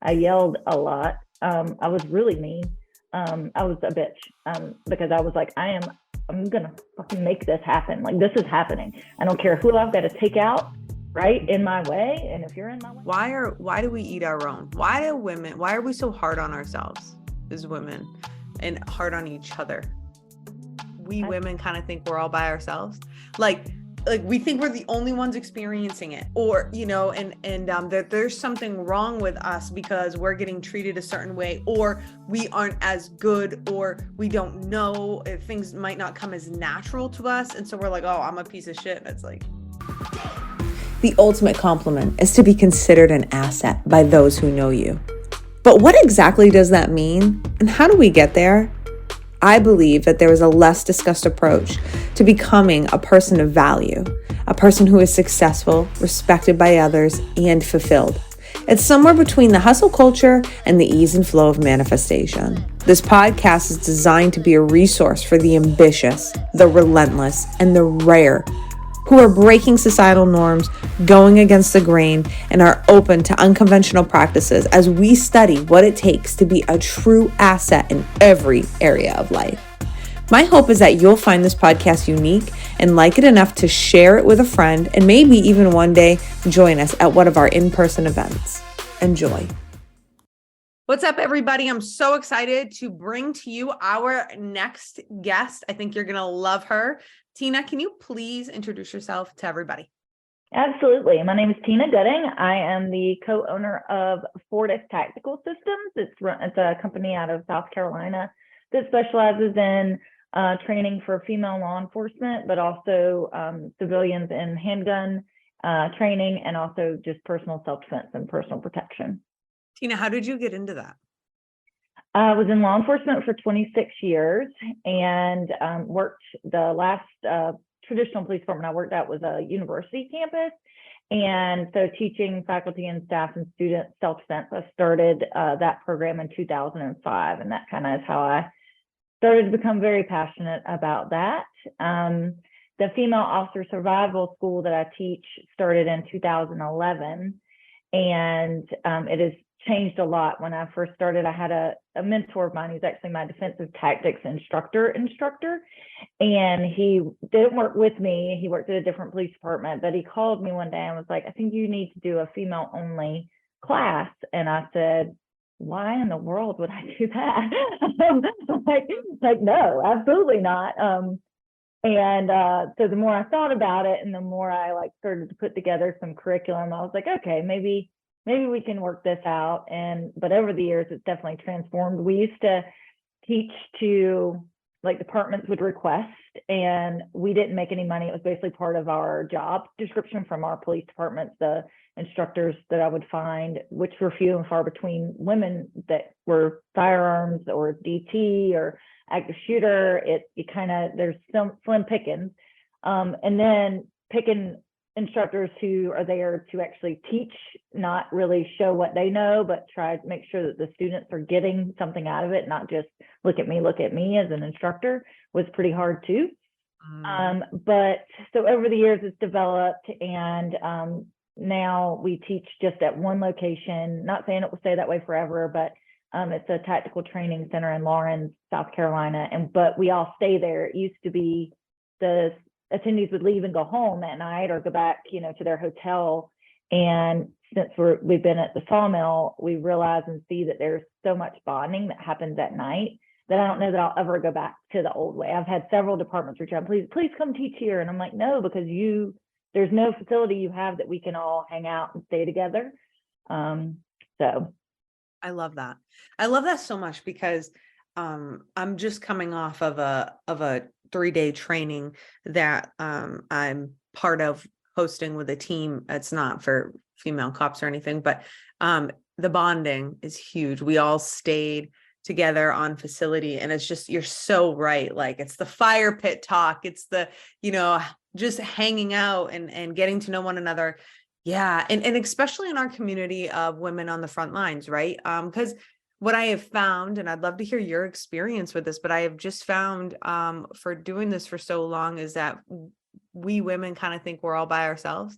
I yelled a lot. I was really mean. I was a bitch because I was like, I'm gonna fucking make this happen. Like this is happening. I don't care who I've got to take out, right, in my way. And if you're in my way, why do we eat our own? Why are we so hard on ourselves as women and hard on each other? We women kind of think we're all by ourselves. Like we think we're the only ones experiencing it, or that there's something wrong with us because we're getting treated a certain way, or we aren't as good, or we don't know if things might not come as natural to us, and so we're like, oh, I'm a piece of shit. And it's like, the ultimate compliment is to be considered an asset by those who know you. But what exactly does that mean, and how do we get there? I believe that there is a less discussed approach to becoming a person of value, a person who is successful, respected by others, and fulfilled. It's somewhere between the hustle culture and the ease and flow of manifestation. This podcast is designed to be a resource for the ambitious, the relentless, and the rare, who are breaking societal norms, going against the grain, and are open to unconventional practices as we study what it takes to be a true asset in every area of life. My hope is that you'll find this podcast unique and like it enough to share it with a friend, and maybe even one day join us at one of our in-person events. Enjoy. What's up, everybody? I'm so excited to bring to you our next guest. I think you're going to love her. Teena, can you please introduce yourself to everybody? Absolutely. My name is Teena Gooding. I am the co-owner of FOSS Tactical Systems. It's a company out of South Carolina that specializes in training for female law enforcement, but also civilians in handgun training, and also just personal self-defense and personal protection. Teena, how did you get into that? I was in law enforcement for 26 years and worked the last traditional police department I worked at was a university campus. And so teaching faculty and staff and students self-defense, I started that program in 2005. And that kind of is how I started to become very passionate about that. The female officer survival school that I teach started in 2011. And it has changed a lot. When I first started, I had a mentor of mine who's actually my defensive tactics instructor, and he didn't work with me. He worked at a different police department, but he called me one day and was like, I think you need to do a female only class. And I said, why in the world would I do that? like, no, absolutely not. So the more I thought about it and the more I started to put together some curriculum, I was like, okay, maybe we can work this out. But over the years, it's definitely transformed. We used to teach to departments would request, and we didn't make any money. It was basically part of our job description from our police departments. The instructors that I would find, which were few and far between, women that were firearms or DT or active shooter, there's some slim pickings. And then picking instructors who are there to actually teach, not really show what they know, but try to make sure that the students are getting something out of it, not just look at me as an instructor, was pretty hard too. But so over the years it's developed, and now we teach just at one location. Not saying it will stay that way forever, but it's a tactical training center in Lawrence, South Carolina, but we all stay there. It used to be the attendees would leave and go home at night or go back, to their hotel. And since we've been at the sawmill, we realize and see that there's so much bonding that happens at night that I don't know that I'll ever go back to the old way. I've had several departments reach out, please come teach here. And I'm like, no, because there's no facility you have that we can all hang out and stay together. So I love that. I love that so much because I'm just coming off of a 3-day training that I'm part of hosting with a team. It's not for female cops or anything, but the bonding is huge. We all stayed together on facility, and it's just, you're so right. It's the fire pit talk. It's the, just hanging out and getting to know one another. Yeah. And especially in our community of women on the front lines, right? Because what I have found, and I'd love to hear your experience with this, but I have just found for doing this for so long, is that we women kind of think we're all by ourselves.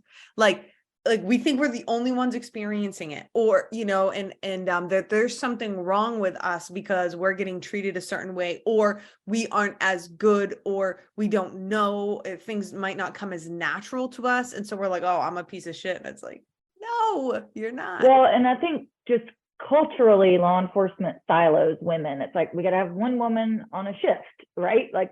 like we think we're the only ones experiencing it, or that there's something wrong with us because we're getting treated a certain way, or we aren't as good, or we don't know, things might not come as natural to us, and so we're like, oh, I'm a piece of shit. And it's like, no, you're not. Well, and I think just culturally, law enforcement silos women. It's like we got to have one woman on a shift, right? Like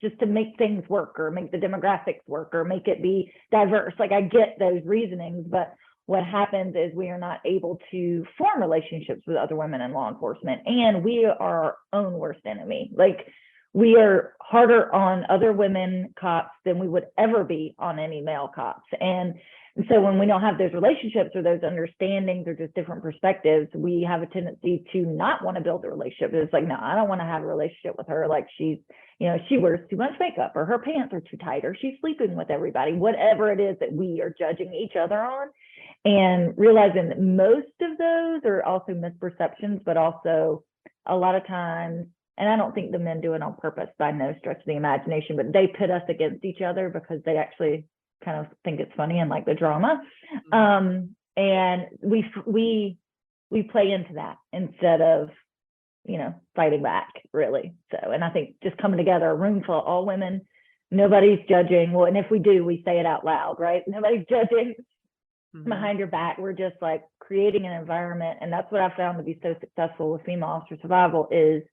just to make things work, or make the demographics work, or make it be diverse. Like I get those reasonings, but what happens is we are not able to form relationships with other women in law enforcement, and we are our own worst enemy. Like we are harder on other women cops than we would ever be on any male cops. And so when we don't have those relationships or those understandings or just different perspectives, we have a tendency to not want to build a relationship. It's like, no, I don't want to have a relationship with her. Like she wears too much makeup, or her pants are too tight, or she's sleeping with everybody, whatever it is that we are judging each other on. And realizing that most of those are also misperceptions, but also a lot of times, and I don't think the men do it on purpose by no stretch of the imagination, but they pit us against each other because they actually kind of think it's funny and like the drama. And we play into that instead of, fighting back, really. So, and I think just coming together, a room full of all women, nobody's judging. Well, and if we do, we say it out loud, right? Nobody's judging behind your back. We're just like creating an environment. And that's what I found to be so successful with female officer survival is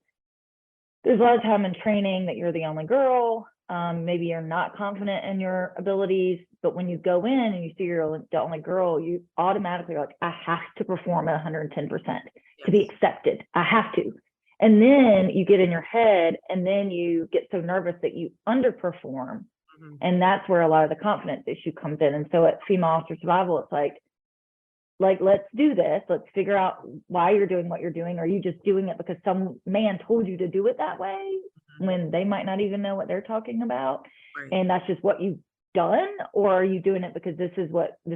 there's a lot of time in training that you're the only girl. Maybe you're not confident in your abilities, but when you go in and you see you're the only girl, you automatically are like, I have to perform at 110% to be accepted. I have to. And then you get in your head, and then you get so nervous that you underperform. And that's where a lot of the confidence issue comes in. And so at female officer survival, it's like, let's do this. Let's figure out why you're doing what you're doing. Are you just doing it because some man told you to do it that way when they might not even know what they're talking about? Right. And that's just what you've done? Or are you doing it because this is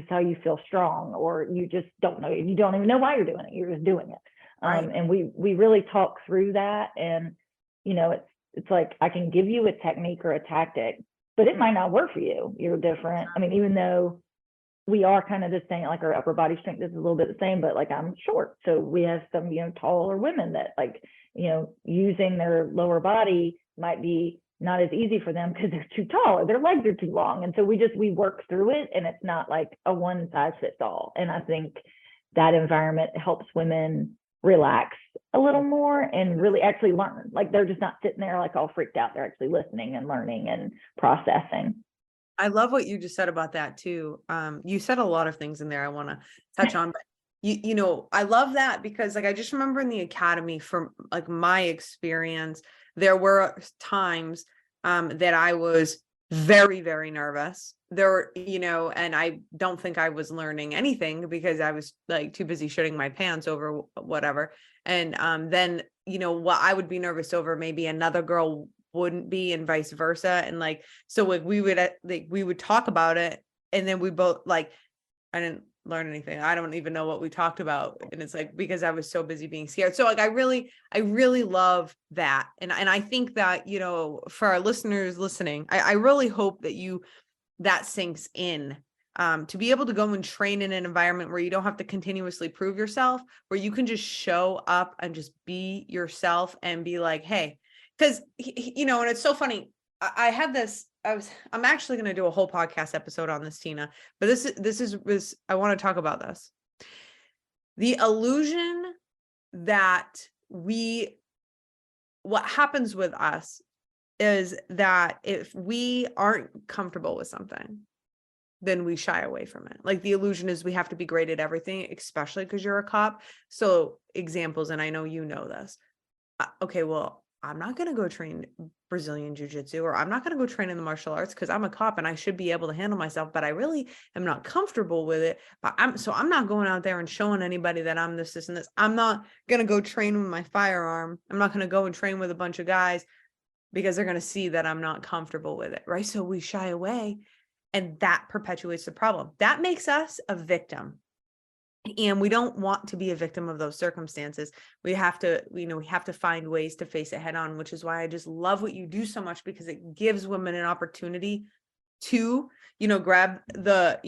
how you feel strong, or you just don't know, you don't even know why you're doing it. You're just doing it. Right. And we really talk through that. And, it's like, I can give you a technique or a tactic, but it might not work for you. You're different. I mean, even though we are kind of the same, like our upper body strength is a little bit the same, but like I'm short. So we have some, taller women that like, using their lower body might be not as easy for them because they're too tall or their legs are too long. And so we work through it, and it's not like a one size fits all. And I think that environment helps women relax a little more and really actually learn. Like they're just not sitting there like all freaked out. They're actually listening and learning and processing. I love what you just said about that too. You said a lot of things in there I want to touch on, but I love that because like, I just remember in the academy, from like my experience, there were times that I was very, very nervous there, and I don't think I was learning anything because I was like too busy shitting my pants over whatever. And then, what I would be nervous over, maybe another girl wouldn't be, and vice versa. And like, so like we would talk about it, and then we both like, I didn't learn anything. I don't even know what we talked about. And it's like, because I was so busy being scared. So like, I really love that. And I think that, for our listeners listening, I really hope that that sinks in, to be able to go and train in an environment where you don't have to continuously prove yourself, where you can just show up and just be yourself and be like, hey, because, and it's so funny. I had this, I'm actually going to do a whole podcast episode on this, Teena, but this is, I want to talk about this. The illusion that what happens with us is that if we aren't comfortable with something, then we shy away from it. Like the illusion is we have to be great at everything, especially because you're a cop. So examples, and I know you know this. Okay, well, I'm not going to go train Brazilian jiu-jitsu, or I'm not going to go train in the martial arts because I'm a cop and I should be able to handle myself, but I really am not comfortable with it. But I'm not going out there and showing anybody that I'm this, and this. I'm not going to go train with my firearm. I'm not going to go and train with a bunch of guys because they're going to see that I'm not comfortable with it. Right. So we shy away, and that perpetuates the problem. That makes us a victim. And we don't want to be a victim of those circumstances. We have to, we have to find ways to face it head on, which is why I just love what you do so much, because it gives women an opportunity to, grab the,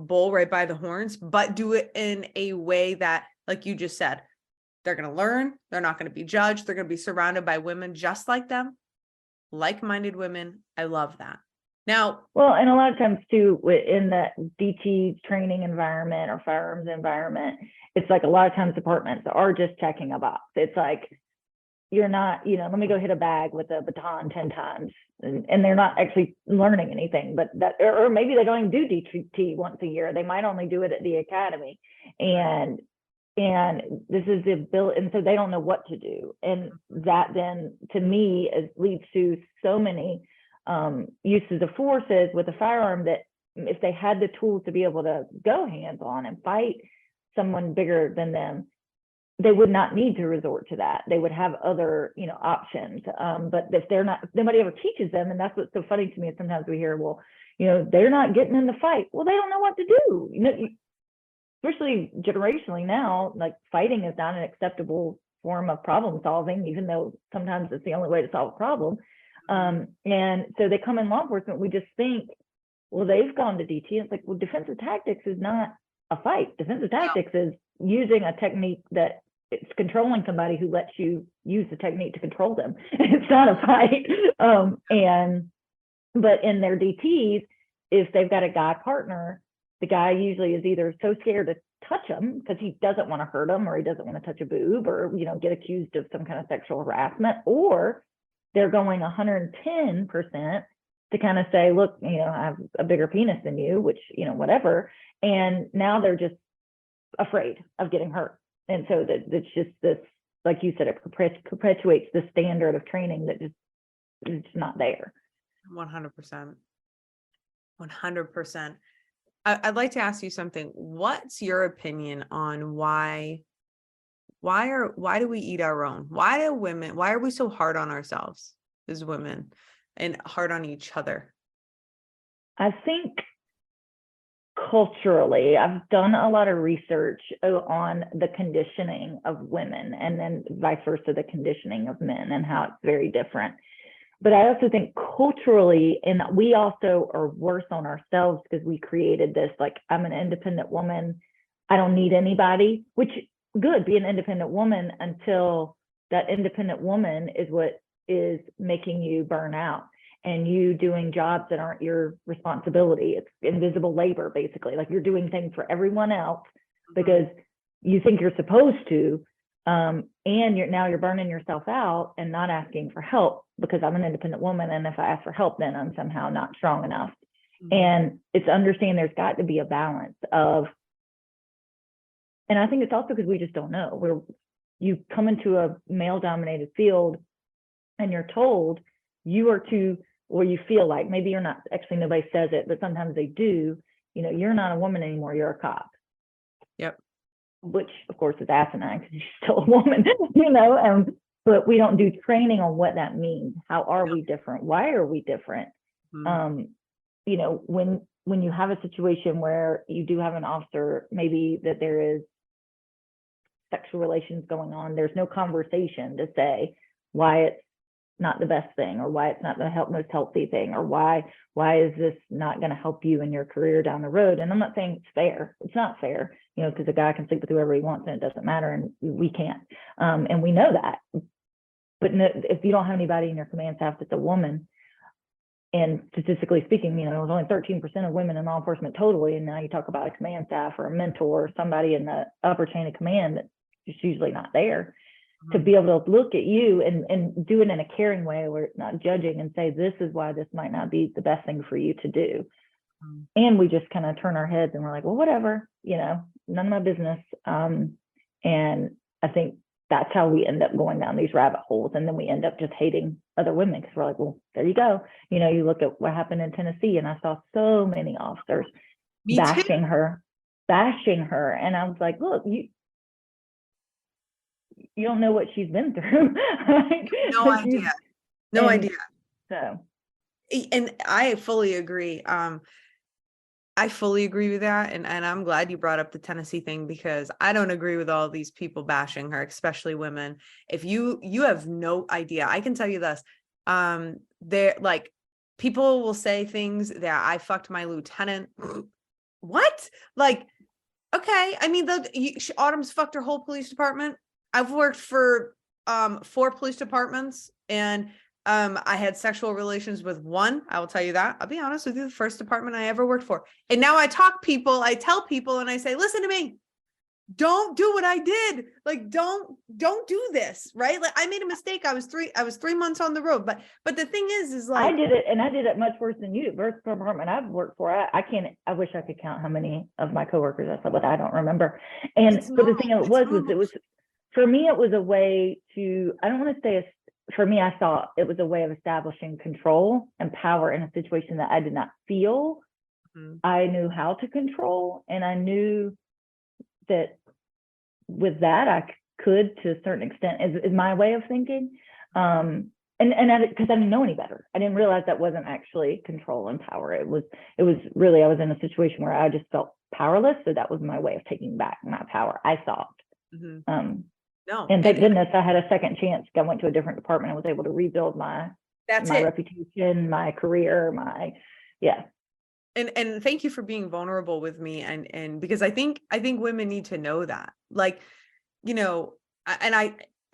bull right by the horns, but do it in a way that, like you just said, they're going to learn. They're not going to be judged. They're going to be surrounded by women just like them, like-minded women. I love that. Now, well, and a lot of times too, in the DT training environment or firearms environment, it's like a lot of times departments are just checking a box. It's like, you're not, let me go hit a bag with a baton 10 times. And they're not actually learning anything, but that, or maybe they don't even do DT once a year. They might only do it at the academy. And this is the ability, and so they don't know what to do. And that then, to me, leads to so many uses of forces with a firearm that if they had the tools to be able to go hands-on and fight someone bigger than them, they would not need to resort to that. They would have other, options. But if they're not, nobody ever teaches them. And that's what's so funny to me. Is sometimes we hear, well, they're not getting in the fight. Well, they don't know what to do. Especially generationally now, like fighting is not an acceptable form of problem solving, even though sometimes it's the only way to solve a problem. And so they come in law enforcement. We just think, well, they've gone to DT. It's like, well, defensive tactics is not a fight. Defensive tactics is using a technique that it's controlling somebody who lets you use the technique to control them. It's not a fight. But in their DTs, if they've got a guy partner, the guy usually is either so scared to touch him because he doesn't want to hurt him, or he doesn't want to touch a boob, or get accused of some kind of sexual harassment, or they're going 110% to kind of say, look, I have a bigger penis than you, which, whatever. And now they're just afraid of getting hurt. And so that it's just this, like you said, it perpetuates the standard of training that just is not there. 100%. 100%. I'd like to ask you something. What's your opinion on why do we eat our own? Why are we so hard on ourselves as women and hard on each other? I think culturally, I've done a lot of research on the conditioning of women, and then vice versa, the conditioning of men, and how it's very different. But I also think culturally, and we also are worse on ourselves because we created this, like, I'm an independent woman, I don't need anybody, which good, be an independent woman until that independent woman is what is making you burn out and you doing jobs that aren't your responsibility. It's invisible labor, basically. Like, you're doing things for everyone else because you think you're supposed to. And you're burning yourself out and not asking for help because I'm an independent woman. And if I ask for help, then I'm somehow not strong enough. And it's understanding there's got to be a balance of, and I think it's also because we just don't know. You come into a male dominated field and you're told you are to, or you feel like, maybe you're not, actually nobody says it, but sometimes they do, you're not a woman anymore, you're a cop. Yep. Which of course is asinine because you're still a woman, but we don't do training on what that means. How are we different? Why are we different? When you have a situation where you do have an officer, maybe that there is sexual relations going on, there's no conversation to say why it's not the best thing, or why it's not the most healthy thing, or why is this not going to help you in your career down the road. And I'm not saying it's fair. It's not fair, because a guy can sleep with whoever he wants and it doesn't matter, and we can't. And we know that. But no, if you don't have anybody in your command staff that's a woman, and statistically speaking, there's only 13% of women in law enforcement totally, and now you talk about a command staff or a mentor or somebody in the upper chain of command that's just usually not there. To be able to look at you and do it in a caring way where it's not judging, and say, this is why this might not be the best thing for you to do. And we just kind of turn our heads and we're like, well, whatever, none of my business. And I think that's how we end up going down these rabbit holes. And then we end up just hating other women because we're like, well, there you go. You look at what happened in Tennessee, and I saw so many officers bashing her. And I was like, look, you don't know what she's been through. No idea. No idea. So, and I fully agree. I fully agree with that. And I'm glad you brought up the Tennessee thing, because I don't agree with all these people bashing her, especially women. If you have no idea, I can tell you this. They're like, people will say things that I fucked my lieutenant. What? Like, okay. I mean, Autumn's fucked her whole police department. I've worked for 4 police departments, and I had sexual relations with one. I will tell you that. I'll be honest with you, the first department I ever worked for. And now I tell people, and I say, listen to me. Don't do what I did. Like, don't do this. Right. Like, I made a mistake. I was 3 months on the road, but the thing is like, I did it much worse than you. First department I've worked for, I wish I could count how many of my coworkers I slept with. I don't remember. And but the thing it was for me, it was a way to, I don't want to say for me, I thought it was a way of establishing control and power in a situation that I did not feel I knew how to control. And I knew that with that, I could, to a certain extent, is my way of thinking. And because I didn't know any better. I didn't realize that wasn't actually control and power. It was really, I was in a situation where I just felt powerless. So that was my way of taking back my power, I thought. No. And thank goodness I had a second chance. I went to a different department and was able to rebuild my reputation, my career, And thank you for being vulnerable with me. And because I think women need to know that, like, you know, and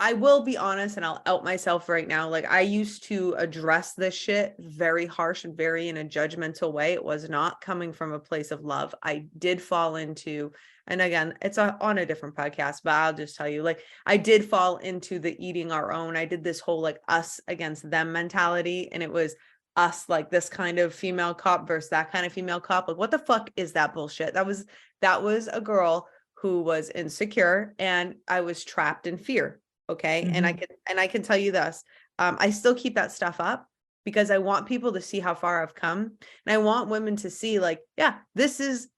I will be honest, and I'll out myself right now. Like, I used to address this shit very harsh and very in a judgmental way. It was not coming from a place of love. I did fall into, and again, it's on a different podcast, but I'll just tell you, like, I did fall into the eating our own. I did this whole like us against them mentality. And it was us, like this kind of female cop versus that kind of female cop. Like, what the fuck is that bullshit? That was a girl who was insecure, and I was trapped in fear. Okay. And I can tell you this, I still keep that stuff up because I want people to see how far I've come. And I want women to see, like, yeah, this is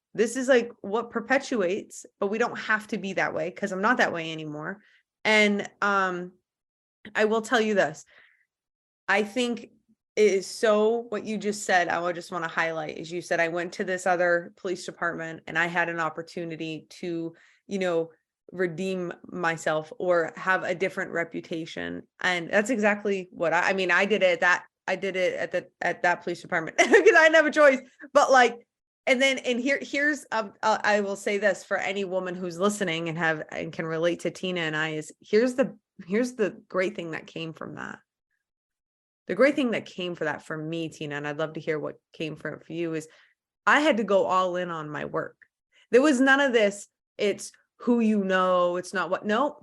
like what perpetuates, but we don't have to be that way, because I'm not that way anymore. And I will tell you this, I think is so what you just said, I would just want to highlight is you said, I went to this other police department and I had an opportunity to, you know, redeem myself or have a different reputation. And that's exactly what I mean, I did it at that police department because I didn't have a choice, but like, here's I will say this for any woman who's listening and can relate to Teena and I is here's the great thing that came from that. The great thing that came for that for me, Teena, and I'd love to hear what came for you, is I had to go all in on my work. There was none of this, it's who you know, it's not what, no.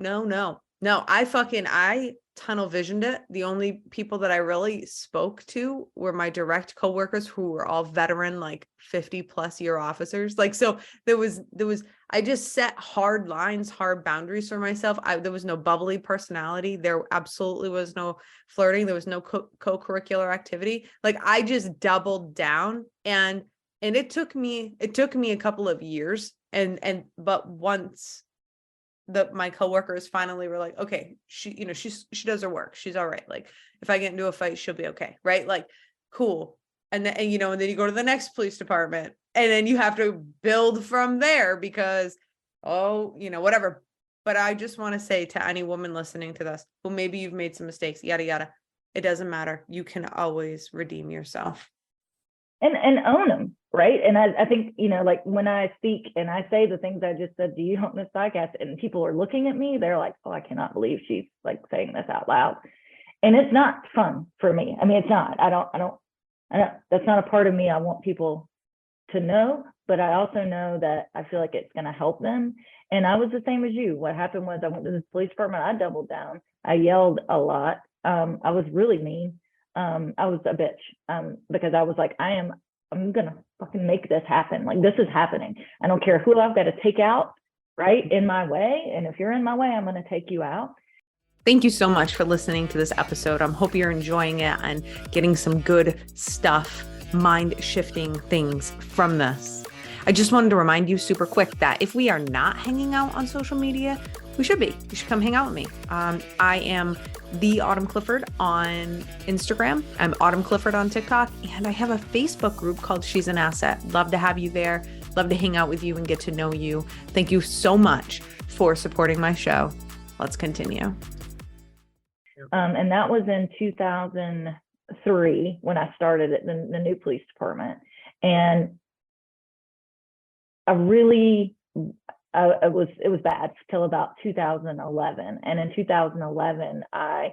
I tunnel visioned it. The only people that I really spoke to were my direct coworkers who were all veteran, like 50+ year officers. Like, so there was, I just set hard lines, hard boundaries for myself. There was no bubbly personality. There absolutely was no flirting. There was no co-curricular activity. Like, I just doubled down, and it took me a couple of years. But once my coworkers finally were like, okay, she does her work. She's all right. Like, if I get into a fight, she'll be okay. Right. Like, cool. And then you go to the next police department, and then you have to build from there because, whatever. But I just want to say to any woman listening to this, well, maybe you've made some mistakes, yada, yada. It doesn't matter. You can always redeem yourself. And own them. Right. And I think, like when I speak and I say the things I just said to you on this podcast, and people are looking at me, they're like, oh, I cannot believe she's like saying this out loud. And it's not fun for me. I mean, it's not, I don't, that's not a part of me I want people to know, but I also know that I feel like it's going to help them. And I was the same as you. What happened was I went to the police department. I doubled down. I yelled a lot. I was really mean. I was a bitch because I was like, I'm going to fucking make this happen. Like, this is happening. I don't care who I've got to take out, right, in my way. And if you're in my way, I'm going to take you out. Thank you so much for listening to this episode. I hope you're enjoying it and getting some good stuff, mind-shifting things from this. I just wanted to remind you super quick that if we are not hanging out on social media, we should be. You should come hang out with me. I am the Autumn Clifford on Instagram. I'm Autumn Clifford on TikTok, and I have a Facebook group called She's an Asset. Love to have you there. Love to hang out with you and get to know you. Thank you so much for supporting my show. Let's continue. And that was in 2000. 3 when I started at the new police department. And I really, it was bad till about 2011. And in 2011, I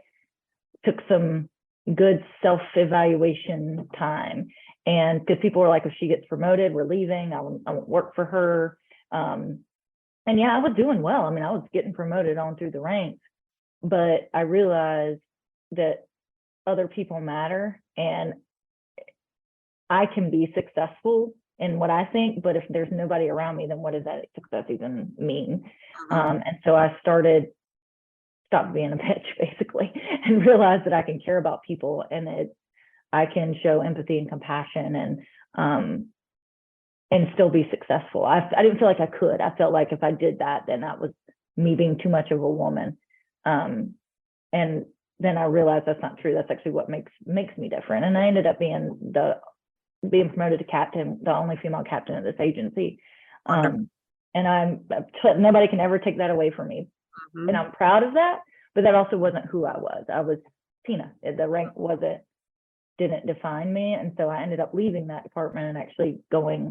took some good self-evaluation time. And because people were like, if she gets promoted, we're leaving, I won't work for her. And yeah, I was doing well. I mean, I was getting promoted on through the ranks, but I realized that other people matter, and I can be successful in what I think, but if there's nobody around me, then what does that success even mean? And so I stopped being a bitch basically, and realized that I can care about people, and I can show empathy and compassion, and still be successful. I didn't feel like I could. I felt like if I did that, then that was me being too much of a woman. And then I realized that's not true. That's actually what makes me different. And I ended up being promoted to captain, the only female captain of this agency. And nobody can ever take that away from me. And I'm proud of that, but that also wasn't who I was. I was Teena. The rank didn't define me. And so I ended up leaving that department and actually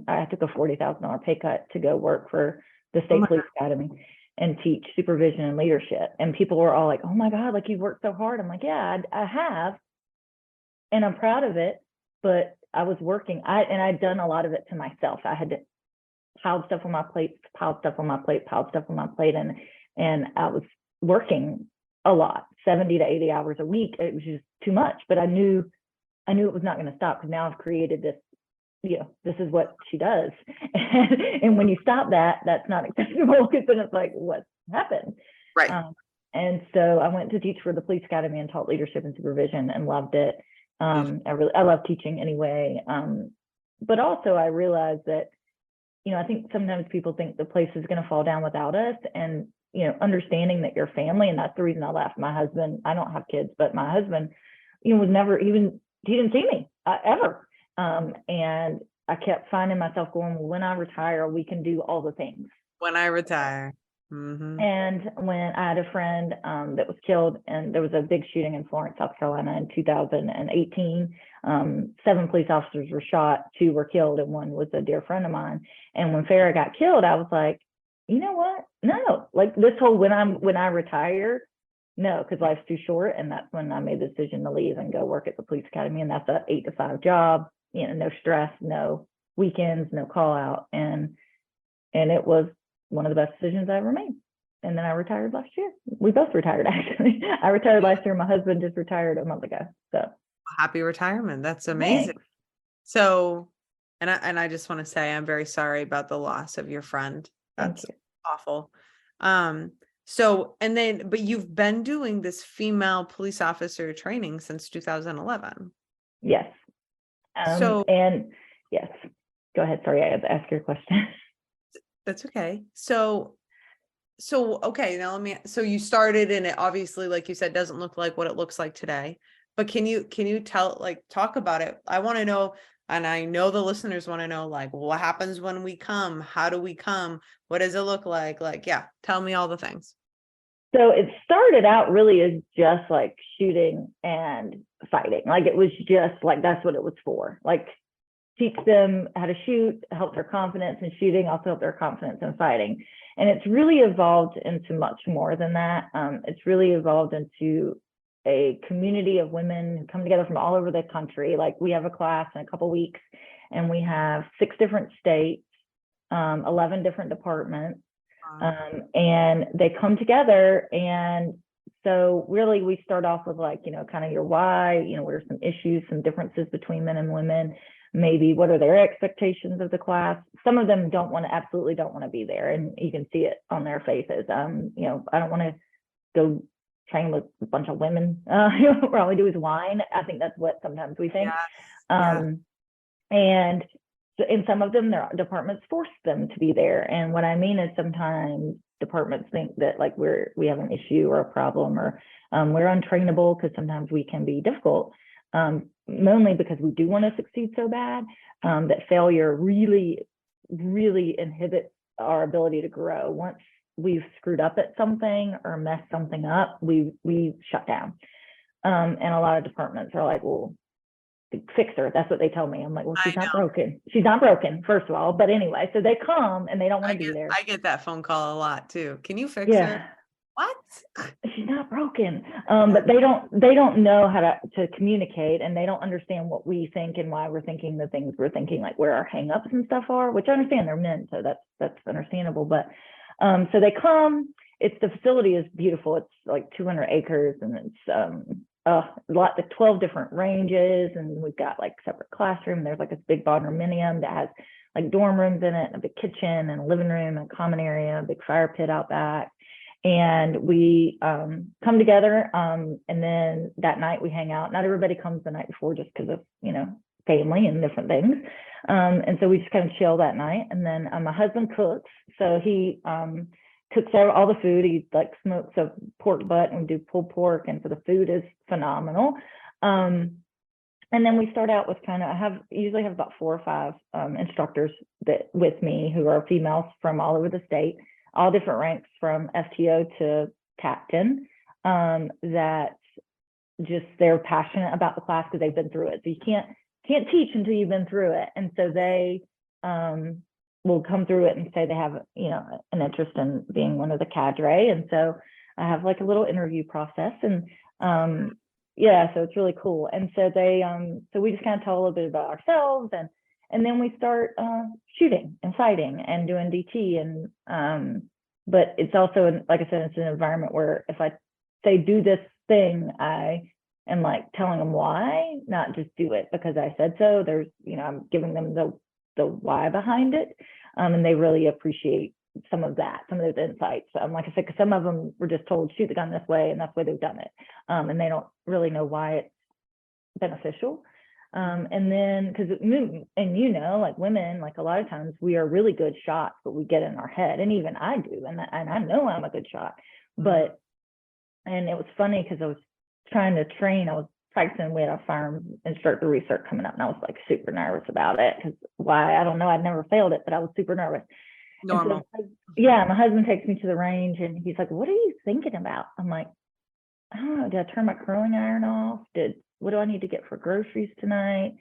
I took a $40,000 pay cut to go work for the State Police Academy and teach supervision and leadership. And people were all like, oh my God, like you've worked so hard. I'm like, yeah, I have. And I'm proud of it, but I was working, and I'd done a lot of it to myself. I had to pile stuff on my plate, and I was working a lot, 70 to 80 hours a week. It was just too much, but I knew it was not going to stop, because now I've created this, this is what she does. And when you stop that, that's not acceptable, because then it's like, what happened? Right. And so I went to teach for the police academy and taught leadership and supervision and loved it. I love teaching anyway. But also I realized that, I think sometimes people think the place is going to fall down without us, and, understanding that your family, and that's the reason I left. My husband, I don't have kids, but my husband, was never even, he didn't see me ever. And I kept finding myself going, well, when I retire, we can do all the things. When I retire. And when I had a friend that was killed, and there was a big shooting in Florence, South Carolina in 2018, 7 police officers were shot, 2 were killed, and 1 was a dear friend of mine. And when Farrah got killed, I was like, you know what? No, like this whole when I retire, no, because life's too short. And that's when I made the decision to leave and go work at the police academy. And that's a 8 to 5 job, no stress, no weekends, no call out. And it was one of the best decisions I ever made. And then I retired last year. We both retired, actually. I retired last year. My husband just retired a month ago. So happy retirement. That's amazing. Thanks. So, and I just want to say, I'm very sorry about the loss of your friend. That's awful. So, and then, but you've been doing this female police officer training since 2011. Yes. And yes, go ahead. Sorry, I had to ask your question. That's okay. So okay, now so you started, and it obviously, like you said, doesn't look like what it looks like today, but can you talk about it? I want to know, and I know the listeners want to know, like, what happens when we come? How do we come? What does it look like? Like, yeah, tell me all the things. So it started out really as just like shooting and fighting. Like it was just like, that's what it was for. Like teach them how to shoot, help their confidence in shooting, also help their confidence in fighting. And it's really evolved into much more than that. It's really evolved into a community of women who come together from all over the country. Like we have a class in a couple weeks, and we have 6 different states, 11 different departments. And they come together. And so really we start off with like, kind of your why, what are some issues, some differences between men and women, maybe what are their expectations of the class. Some of them absolutely don't want to be there, and you can see it on their faces. I don't want to go train with a bunch of women where all we do is whine. I think that's what sometimes we think. And some of them, their departments force them to be there. And what I mean is sometimes departments think that like we have an issue or a problem, or we're untrainable, because sometimes we can be difficult, mainly because we do want to succeed so bad, that failure really, really inhibits our ability to grow. Once we've screwed up at something or messed something up, we shut down. And a lot of departments are like, well, fix her. That's what they tell me. I'm like, well, I she's not know. broken. She's not broken, first of all. But anyway, so they come and they don't want to be there. I get that phone call a lot too. Can you fix her? Yeah. What? She's not broken. But they don't know how to communicate, and they don't understand what we think and why we're thinking the things we're thinking, like where our hangups and stuff are, which I understand they're men, so that's understandable. But so they come. The facility is beautiful. It's like 200 acres, and it's like 12 different ranges, and we've got like separate classroom. There's like this big barnuminium that has like dorm rooms in it, and a big kitchen and a living room and a common area, a big fire pit out back. And we come together, and then that night we hang out. Not everybody comes the night before just because of, family and different things. And so we just kind of chill that night. And then my husband cooks. So he cooks all the food. He like smokes a pork butt, and we do pulled pork. And so the food is phenomenal. And then we start out with usually have about 4 or 5 instructors that with me who are females from all over the state, all different ranks from FTO to captain, that just they're passionate about the class because they've been through it. So you can't teach until you've been through it. And so they will come through it and say they have, an interest in being one of the cadre. And so I have like a little interview process, and so it's really cool. And so so we just kind of tell a little bit about ourselves, and then we start shooting and fighting and doing DT. And but it's also, like I said, it's an environment where if I say do this thing, I am like telling them why, not just do it because I said so. There's, I'm giving them the why behind it, and they really appreciate some of those insights. Like I said, because some of them were just told shoot the gun this way, and that's why they've done it, and they don't really know why it's beneficial. And then because like women, like a lot of times we are really good shots, but we get in our head, and even I do, and I know I'm a good shot. But and it was funny because I was trying to train. I was practicing. We had a firearms instructor recert coming up, and I was like super nervous about it because why? I don't know. I'd never failed it, but I was super nervous. Normal. So, my husband takes me to the range, and he's like, "What are you thinking about?" I'm like, "I don't know. Did I turn my curling iron off? What do I need to get for groceries tonight?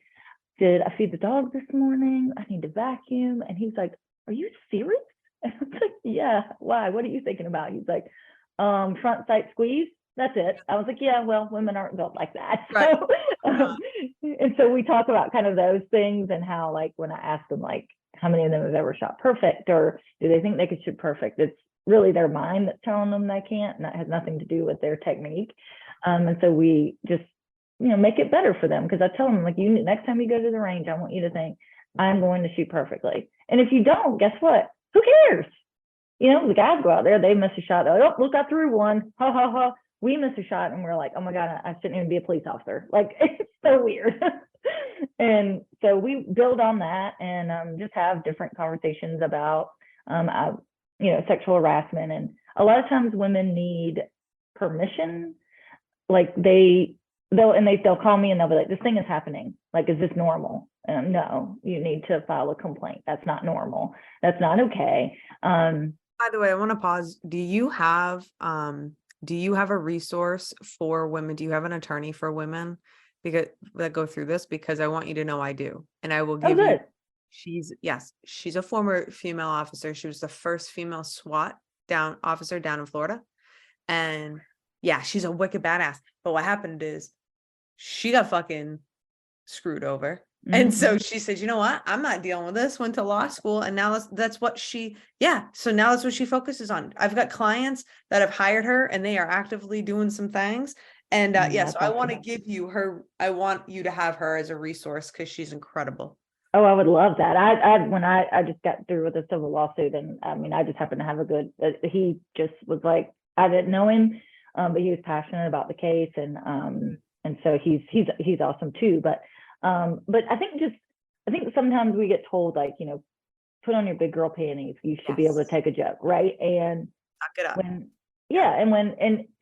Did I feed the dog this morning? I need to vacuum." And he's like, "Are you serious?" And I was like, "Yeah, why? What are you thinking about?" He's like, front sight squeeze. That's it. I was like, "Yeah, well, women aren't built like that." Right. So, and so we talk about kind of those things, and how, like, when I ask them, like, how many of them have ever shot perfect, or do they think they could shoot perfect? It's really their mind that's telling them they can't, and that has nothing to do with their technique. And so we just, make it better for them, because I tell them, like, next time you go to the range, I want you to think, I'm going to shoot perfectly. And if you don't, guess what? Who cares? The guys go out there, they miss a shot. Oh, look, I threw one. Ha ha ha. We miss a shot, and we're like, oh my God, I shouldn't even be a police officer. Like, it's so weird. And so we build on that, and just have different conversations about, sexual harassment. And a lot of times women need permission. Like they'll call me, and they'll be like, this thing is happening. Like, is this normal? And no, you need to file a complaint. That's not normal. That's not okay. By the way, I want to pause. Do you have a resource for women? Do you have an attorney for women that go through this? Because I want you to know I do. And I will give you, she's a former female officer. She was the first female SWAT officer down in Florida. And yeah, she's a wicked badass. But what happened is she got fucking screwed over. And so she said, you know what? I'm not dealing with this. Went to law school. And now that's what so now that's what she focuses on. I've got clients that have hired her, and they are actively doing some things. And so I want to give you her. I want you to have her as a resource, because she's incredible. Oh, I would love that. When I just got through with a civil lawsuit, and I just happened to have a good, he just was like, I didn't know him, but he was passionate about the case. And so he's awesome too. But I think sometimes we get told, like, put on your big girl panties. You should be able to take a joke, right? And knock it up. And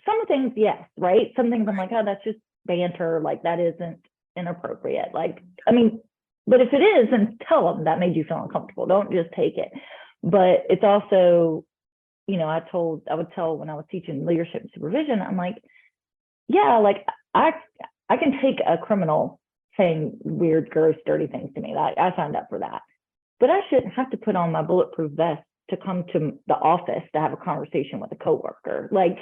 some things, yes, right. Some things I'm like, oh, that's just banter. Like, that isn't inappropriate. Like, but if it is, then tell them that made you feel uncomfortable. Don't just take it. But it's also, I would tell when I was teaching leadership and supervision, I'm like, yeah, like I can take a criminal saying weird, gross, dirty things to me. I signed up for that. But I shouldn't have to put on my bulletproof vest to come to the office to have a conversation with a coworker. Like,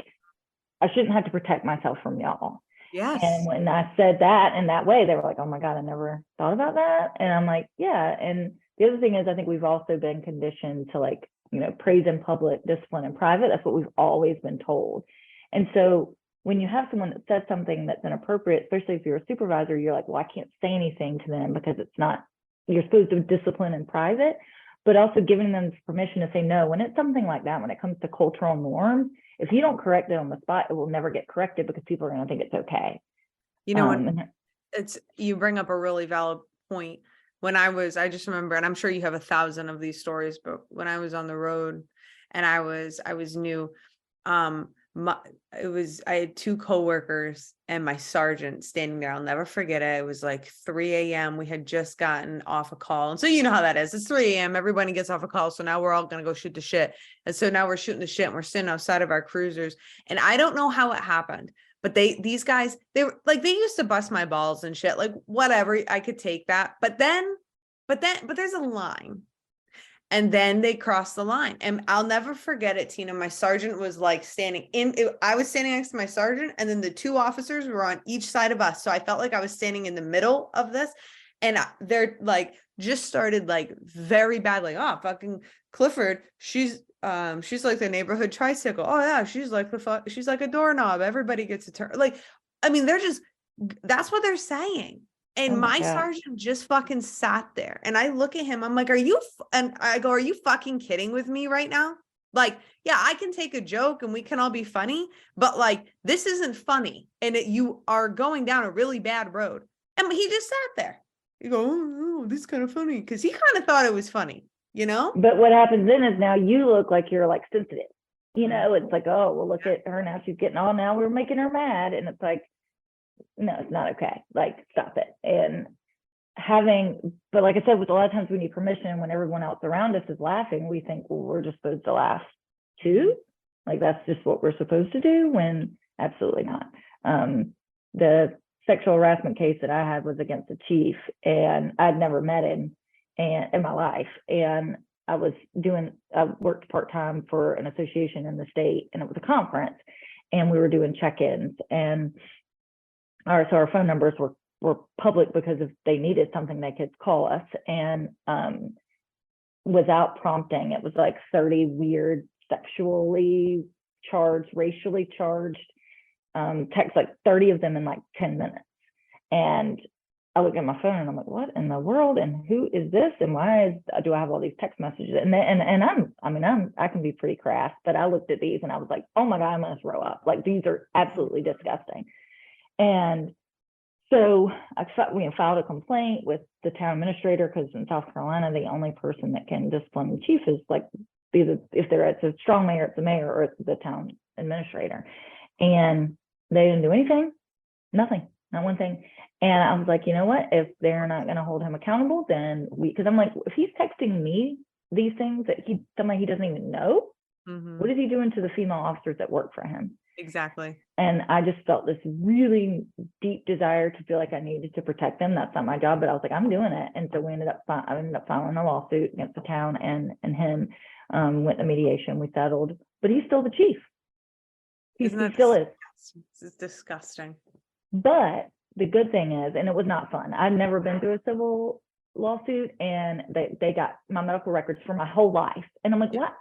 I shouldn't have to protect myself from y'all. Yes. And when I said that in that way, they were like, oh my God, I never thought about that. And I'm like, yeah. And the other thing is, I think we've also been conditioned to, like, praise in public, discipline in private. That's what we've always been told. And so when you have someone that says something that's inappropriate, especially if you're a supervisor, you're like, well, I can't say anything to them because it's not, you're supposed to discipline in private, but also giving them permission to say no. When it's something like that, when it comes to cultural norms, if you don't correct it on the spot, it will never get corrected because people are going to think it's okay. You bring up a really valid point. I just remember, and I'm sure you have 1,000 of these stories, but when I was on the road and I was new, I had 2 coworkers and my sergeant standing there. I'll never forget it. It was like 3 a.m. We had just gotten off a call. And so you know how that is. It's 3 a.m. Everybody gets off a call. So now we're all going to go shoot the shit. And so now we're shooting the shit and we're sitting outside of our cruisers. And I don't know how it happened, but these guys, they were like, they used to bust my balls and shit. Like, whatever, I could take that. But there's a line. And then they crossed the line. And I'll never forget it, Teena. My sergeant was like I was standing next to my sergeant, and then the 2 officers were on each side of us. So I felt like I was standing in the middle of this. And they're like, just started like very bad, like, oh, fucking Clifford, she's like the neighborhood tricycle. Oh yeah, she's like a doorknob. Everybody gets a turn. Like, I mean, that's what they're saying. And my sergeant just fucking sat there, and I look at him, I'm like, are you fucking kidding with me right now? Like, yeah, I can take a joke and we can all be funny, but like, this isn't funny. And you are going down a really bad road. And he just sat there. You go, oh, this is kind of funny. Cause he kind of thought it was funny, But what happens then is now you look like you're like sensitive, it's like, oh, well, look at her now. She's getting on now. We're making her mad. And it's like, no, it's not okay. Like, stop it. And but like I said, with a lot of times we need permission when everyone else around us is laughing, we think, well, we're just supposed to laugh too. Like, that's just what we're supposed to do, when absolutely not. The sexual harassment case that I had was against a chief, and I'd never met him in my life. And I worked part-time for an association in the state, and it was a conference, and we were doing check-ins, and so our phone numbers were public because if they needed something, they could call us. And without prompting, it was like 30 weird, sexually charged, racially charged texts, like 30 of them in like 10 minutes. And I look at my phone and I'm like, what in the world? And who is this? And why do I have all these text messages? And I can be pretty crass, but I looked at these and I was like, oh my God, I'm gonna throw up. Like, these are absolutely disgusting. And so I filed a complaint with the town administrator, because in South Carolina, the only person that can discipline the chief is like, either if it's a strong mayor, it's the mayor, or it's the town administrator. And they didn't do anything, nothing, not one thing. And I was like, you know what, if they're not going to hold him accountable, then because I'm like, if he's texting me these things that somebody he doesn't even know, what is he doing to the female officers that work for him? Exactly. And I just felt this really deep desire to feel like I needed to protect them. That's not my job, but I was like, I'm doing it. And so I ended up filing a lawsuit against the town and him. Went to mediation, we settled, but he's still the chief. He still is. It's disgusting. But the good thing is, and it was not fun, I've never been through a civil lawsuit, and they got my medical records for my whole life. And I'm like, what?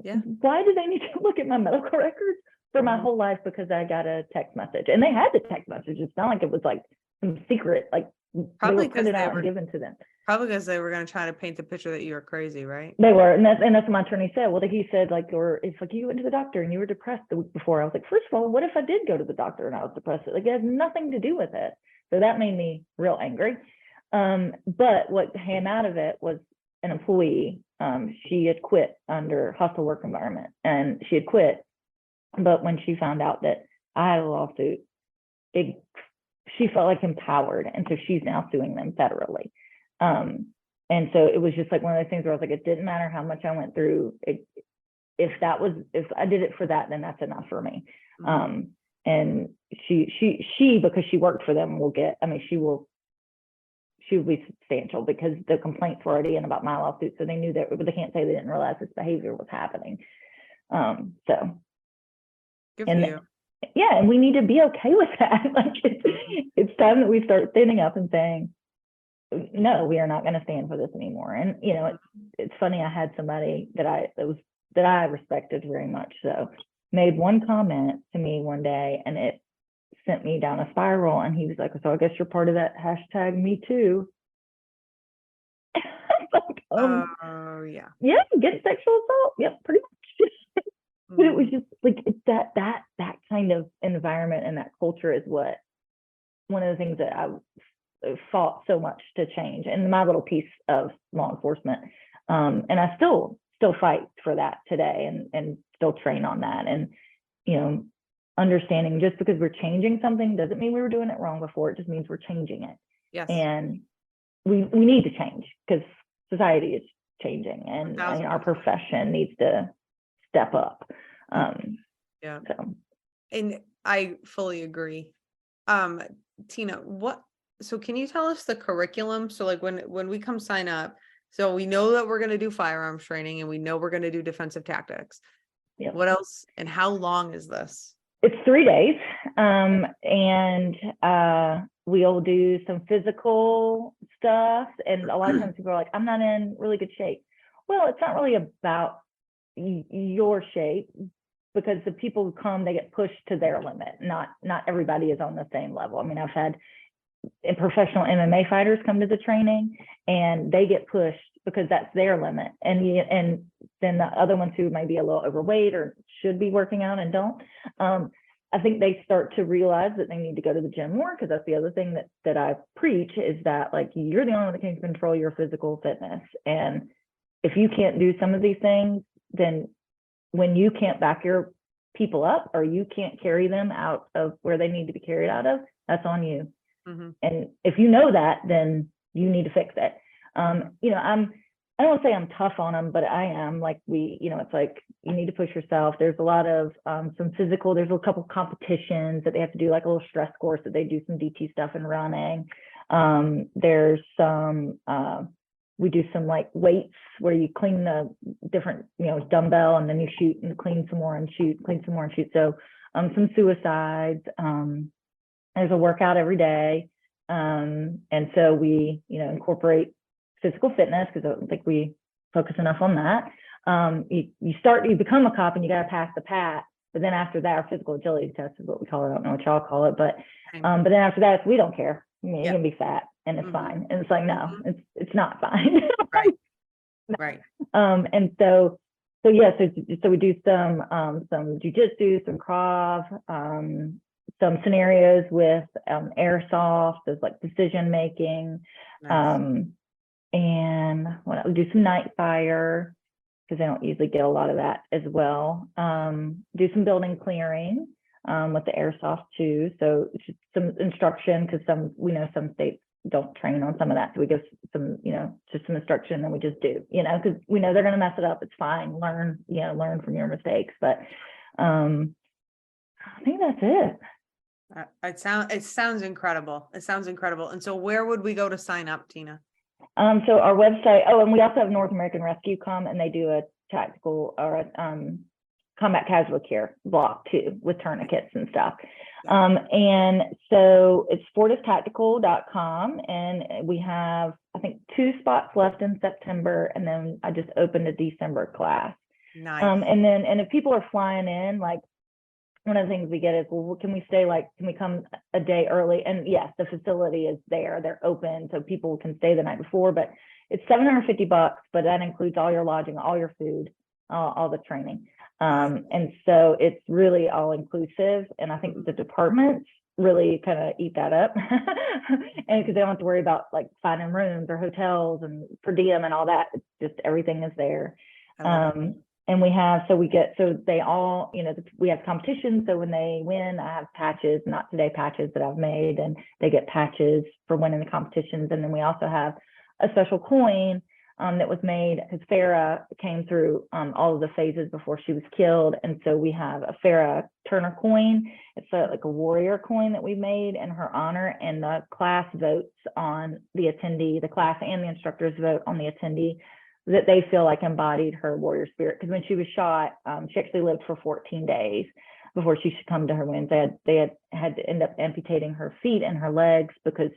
Yeah. Why do they need to look at my medical records for my whole life? Because I got a text message, and they had the text message. It's not like it was like some secret, like probably they were printed out and given to them. Probably because they were going to try to paint the picture that you were crazy, right? They were, and that's what my attorney said. Well, he said, like, or it's like, you went to the doctor and you were depressed the week before. I was like, first of all, what if I did go to the doctor and I was depressed? Like, it has nothing to do with it. So that made me real angry. But what came out of it was an employee. She had quit under hostile work environment, and she had quit. But when she found out that I had a lawsuit, she felt like empowered, and so she's now suing them federally. And so it was just like one of those things where I was like, it didn't matter how much I went through. If I did it for that, then that's enough for me. And she because she worked for them, she will would be substantial because the complaints were already in about my lawsuit. So they knew that, but they can't say they didn't realize this behavior was happening. So. Good And for you. yeah, and we need to be okay with that. Like it's time that we start standing up and saying, no, we are not going to stand for this anymore. And you know, it's funny. I had somebody that I respected very much so made one comment to me one day, and it sent me down a spiral. And he was like, "So I guess you're part of that hashtag Me Too." Like, Oh yeah. yeah, get sexual assault. Yep, pretty much. But it was Mhm. just like it's that kind of environment and that culture is what one of the things that I fought so much to change in my little piece of law enforcement. And I still fight for that today and still train on that. And, you know, understanding just because we're changing something doesn't mean we were doing it wrong before. It just means we're changing it. Yes. And we need to change because society is changing and our 1000%. profession needs to step up. Yeah. So And I fully agree. Teena, so can you tell us the curriculum? So like when we come sign up, so we know that we're going to do firearms training and we know we're going to do defensive tactics. yeah. What else and how long is this? It's 3 days. And we'll do some physical stuff. And a lot of times people are like, I'm not in really good shape. Well, it's not really about your shape because the people who come, they get pushed to their limit. Not everybody is on the same level. I mean, I've had professional MMA fighters come to the training and they get pushed because that's their limit. And then the other ones who may be a little overweight or should be working out and don't, I think they start to realize that they need to go to the gym more, because that's the other thing that I preach is that like you're the only one that can control your physical fitness. And if you can't do some of these things, then when you can't back your people up or you can't carry them out of where they need to be carried out of, that's on you. Mm-hmm. And if you know that, then you need to fix it. You know, I don't want to say I'm tough on them, but I am. Like it's like you need to push yourself. There's a lot of some physical, there's a couple competitions that they have to do, like a little stress course that they do some DT stuff and running. There's some we do some like weights where you clean the different, dumbbell and then you shoot and clean some more and shoot, clean some more and shoot. So some suicides. There's a workout every day. And so we, incorporate physical fitness because I don't think we focus enough on that. You become a cop and you got to pass the PAT. But then after that, our physical agility test is what we call it. I don't know what y'all call it, but then after that, we don't care. I mean, you're gonna be fat and it's fine. And it's like, no, it's not fine. Right. Right. And so yeah, so we do some jujitsu, some Krav, some scenarios with airsoft, there's like decision making, Nice. and we do some night fire because they don't usually get a lot of that as well. Do some building clearing with the airsoft too. So just some instruction because some states don't train on some of that. So we give some, just some instruction and we just do, because we know they're going to mess it up. It's fine. Learn from your mistakes. But I think that's it. It sounds incredible. It sounds incredible. And so where would we go to sign up, Teena? So our website, and we also have North American Rescue come and they do a tactical or a combat casualty care block too with tourniquets and stuff. And so it's fortistactical.com and we have, I think, 2 spots left in September. And then I just opened a December class. Nice. And if people are flying in, like, one of the things we get is, well, can we come a day early? And yes, the facility is there. They're open so people can stay the night before, but it's $750, but that includes all your lodging, all your food, all the training. And so it's really all inclusive. And I think the departments really kind of eat that up and because they don't have to worry about like finding rooms or hotels and per diem and all that. It's just everything is there. And we have, they all, we have competitions. So when they win, I have patches, not today patches that I've made, and they get patches for winning the competitions. And then we also have a special coin that was made, because Farah came through all of the phases before she was killed. And so we have a Farah Turner coin. It's like a warrior coin that we made in her honor. And the class votes on the attendee, the class and the instructors vote on the attendee that they feel like embodied her warrior spirit. Because when she was shot, she actually lived for 14 days before she succumbed to her wounds. They had to end up amputating her feet and her legs because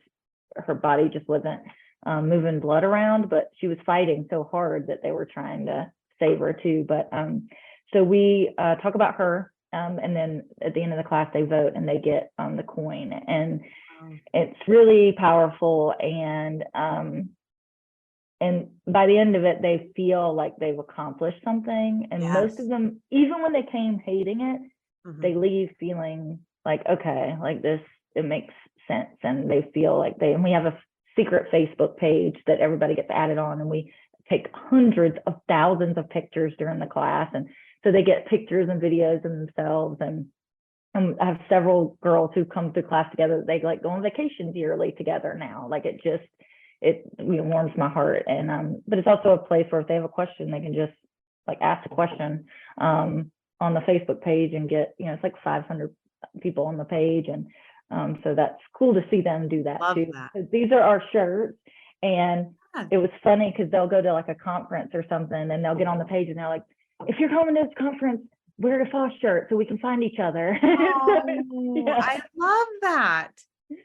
her body just wasn't moving blood around, but she was fighting so hard that they were trying to save her too. But so we talk about her, and then at the end of the class they vote and they get the coin, and it's really powerful. And by the end of it, they feel like they've accomplished something. And most of them, even when they came hating it, they leave feeling like, okay, like this, it makes sense. And they feel like and we have a secret Facebook page that everybody gets added on, and we take hundreds of thousands of pictures during the class. And so they get pictures and videos of themselves. And I have several girls who come to class together. They like go on vacations yearly together now. Like it warms my heart. And but it's also a place where if they have a question, they can just like ask a question on the Facebook page and get, it's like 500 people on the page. And so that's cool to see them do that. Love too. That. These are our shirts. And it was funny because they'll go to like a conference or something and they'll get on the page and they're like, if you're coming to this conference, wear a FOSS shirt so we can find each other. Oh, yeah. I love that.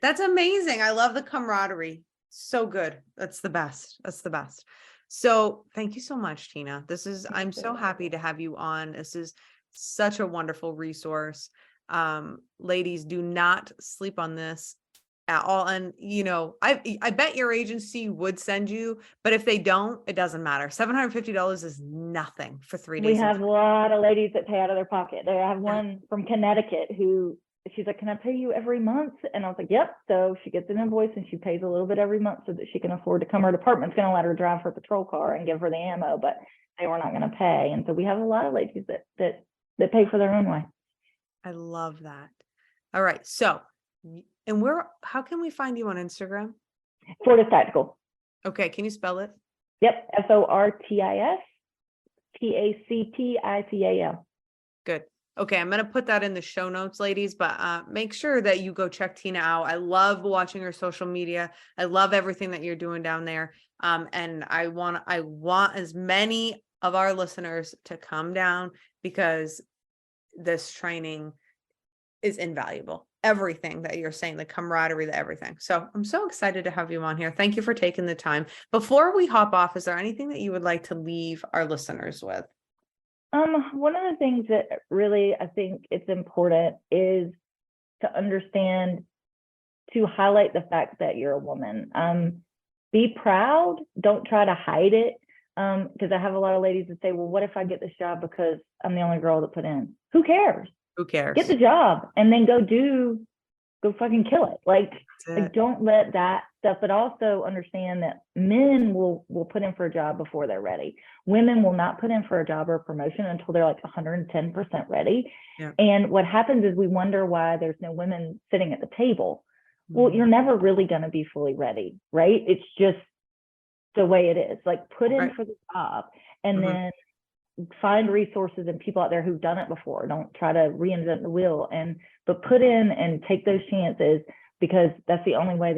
That's amazing. I love the camaraderie. So good. That's the best. That's the best. So thank you so much, Teena. I'm so happy to have you on. This is such a wonderful resource. Ladies, do not sleep on this at all. And I bet your agency would send you, but if they don't, it doesn't matter. $750 is nothing for 3 days. We have a lot of ladies that pay out of their pocket. I have one from Connecticut who she's like, can I pay you every month? And I was like, yep. So she gets an invoice and she pays a little bit every month so that she can afford to come. Her department's going to let her drive her patrol car and give her the ammo, but they were not going to pay. And so we have a lot of ladies that pay for their own way. I love that. All right. So, and how can we find you on Instagram? Fortis Tactical. Okay. Can you spell it? Yep. FORTIS TACTICAL. Good. Okay. I'm going to put that in the show notes, ladies, but make sure that you go check Teena out. I love watching her social media. I love everything that you're doing down there. And I want as many of our listeners to come down because this training is invaluable. Everything that you're saying, the camaraderie, everything. So I'm so excited to have you on here. Thank you for taking the time. Before we hop off, is there anything that you would like to leave our listeners with? One of the things that really I think it's important is to understand, to highlight the fact that you're a woman. Be proud. Don't try to hide it. Because I have a lot of ladies that say, well, what if I get this job because I'm the only girl that put in? Who cares? Who cares? Get the job and then go fucking kill it. Like don't let that stuff, but also understand that men will put in for a job before they're ready. Women will not put in for a job or a promotion until they're like 110% ready. Yeah. And what happens is we wonder why there's no women sitting at the table. Mm-hmm. Well, you're never really going to be fully ready, right? It's just the way it is. Like put in for the job and then find resources and people out there who've done it before. Don't try to reinvent the wheel, but put in and take those chances, because that's the only way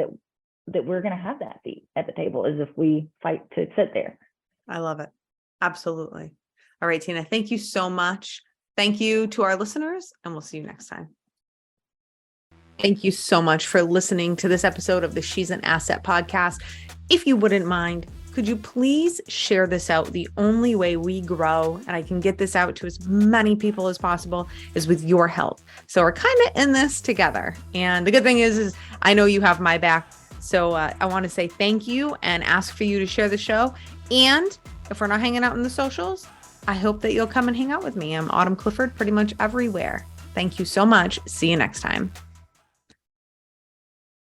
that we're going to have that seat at the table, is if we fight to sit there. I love it. Absolutely. All right, Teena, thank you so much. Thank you to our listeners, and we'll see you next time. Thank you so much for listening to this episode of the She's an Asset podcast. If you wouldn't mind, could you please share this out? The only way we grow and I can get this out to as many people as possible is with your help. So we're kind of in this together. And the good thing is I know you have my back. So I want to say thank you and ask for you to share the show. And if we're not hanging out in the socials, I hope that you'll come and hang out with me. I'm Autumn Clifford pretty much everywhere. Thank you so much. See you next time.